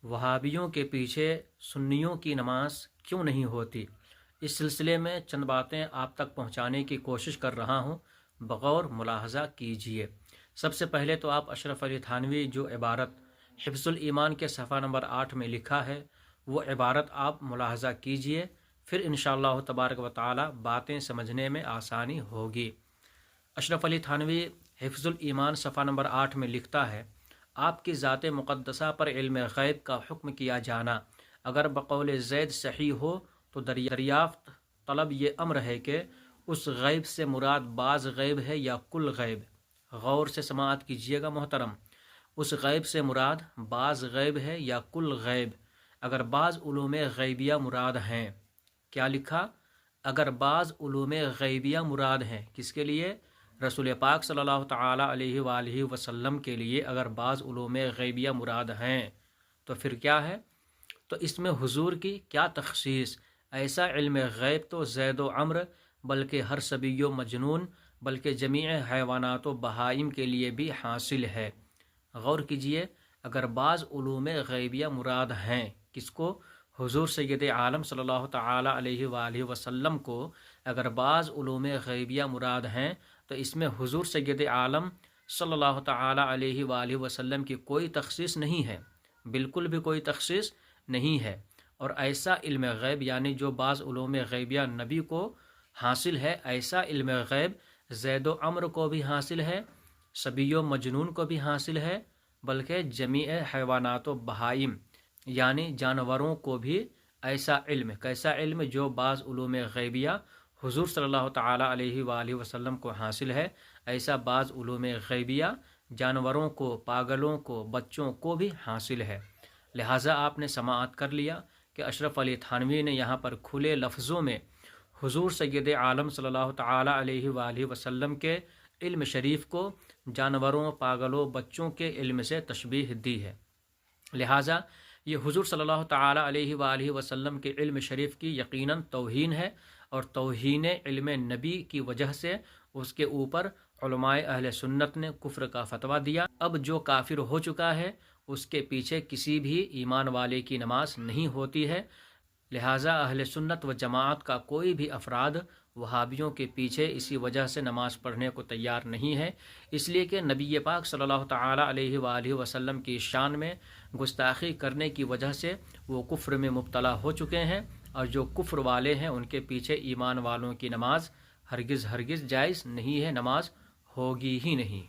وہابیوں کے پیچھے سنیوں کی نماز کیوں نہیں ہوتی؟ اس سلسلے میں چند باتیں آپ تک پہنچانے کی کوشش کر رہا ہوں، بغور ملاحظہ کیجیے۔ سب سے پہلے تو آپ اشرف علی تھانوی جو عبارت حفظ الایمان کے صفحہ نمبر 8 میں لکھا ہے وہ عبارت آپ ملاحظہ کیجیے، پھر انشاءاللہ تبارک و تعالی باتیں سمجھنے میں آسانی ہوگی۔ اشرف علی تھانوی حفظ الایمان صفحہ نمبر 8 میں لکھتا ہے، آپ کی ذات مقدسہ پر علم غیب کا حکم کیا جانا اگر بقول زید صحیح ہو تو دریافت طلب یہ امر ہے کہ اس غیب سے مراد بعض غیب ہے یا کل غیب۔ غور سے سماعت کیجیے گا محترم، اس غیب سے مراد بعض غیب ہے یا کل غیب۔ اگر بعض علوم غیبیہ مراد ہیں، کیا لکھا؟ اگر بعض علوم غیبیہ مراد ہیں، کس کے لیے؟ رسول پاک صلی اللہ تعالی علیہ وآلہ وسلم کے لیے اگر بعض علوم غیبیہ مراد ہیں تو پھر کیا ہے؟ تو اس میں حضور کی کیا تخصیص؟ ایسا علم غیب تو زید و عمر بلکہ ہر صبی و مجنون بلکہ جمیع حیوانات و بہائم کے لیے بھی حاصل ہے۔ غور کیجئے، اگر بعض علوم غیبیہ مراد ہیں، کس کو؟ حضور سید عالم صلی اللہ تعالی علیہ وآلہ وسلم کو اگر بعض علوم غیبیہ مراد ہیں تو اس میں حضور سید عالم صلی اللہ تعالی علیہ وآلہ وسلم کی کوئی تخصیص نہیں ہے، بالکل بھی کوئی تخصیص نہیں ہے۔ اور ایسا علم غیب یعنی جو بعض علوم غیبیہ نبی کو حاصل ہے، ایسا علم غیب زید و عمر کو بھی حاصل ہے، صبی و مجنون کو بھی حاصل ہے، بلکہ جمیع حیوانات و بہائم یعنی جانوروں کو بھی ایسا علم، کیسا علم؟ جو بعض علوم غیبیہ حضور صلی اللہ تعالی علیہ وآلہ وسلم کو حاصل ہے، ایسا بعض علوم غیبیہ جانوروں کو، پاگلوں کو، بچوں کو بھی حاصل ہے۔ لہٰذا آپ نے سماعت کر لیا کہ اشرف علی تھانوی نے یہاں پر کھلے لفظوں میں حضور سید عالم صلی اللہ تعالی علیہ وآلہ وسلم کے علم شریف کو جانوروں، پاگلوں، بچوں کے علم سے تشبیہ دی ہے۔ لہٰذا یہ حضور صلی اللہ تعالی علیہ وآلہ وسلم کے علم شریف کی یقیناً توہین ہے، اور توہین علم نبی کی وجہ سے اس کے اوپر علماء اہل سنت نے کفر کا فتویٰ دیا۔ اب جو کافر ہو چکا ہے اس کے پیچھے کسی بھی ایمان والے کی نماز نہیں ہوتی ہے۔ لہٰذا اہل سنت و جماعت کا کوئی بھی افراد وہابیوں کے پیچھے اسی وجہ سے نماز پڑھنے کو تیار نہیں ہے، اس لیے کہ نبی پاک صلی اللہ تعالی علیہ وآلہ وسلم کی شان میں گستاخی کرنے کی وجہ سے وہ کفر میں مبتلا ہو چکے ہیں، اور جو کفر والے ہیں ان کے پیچھے ایمان والوں کی نماز ہرگز جائز نہیں ہے، نماز ہوگی ہی نہیں۔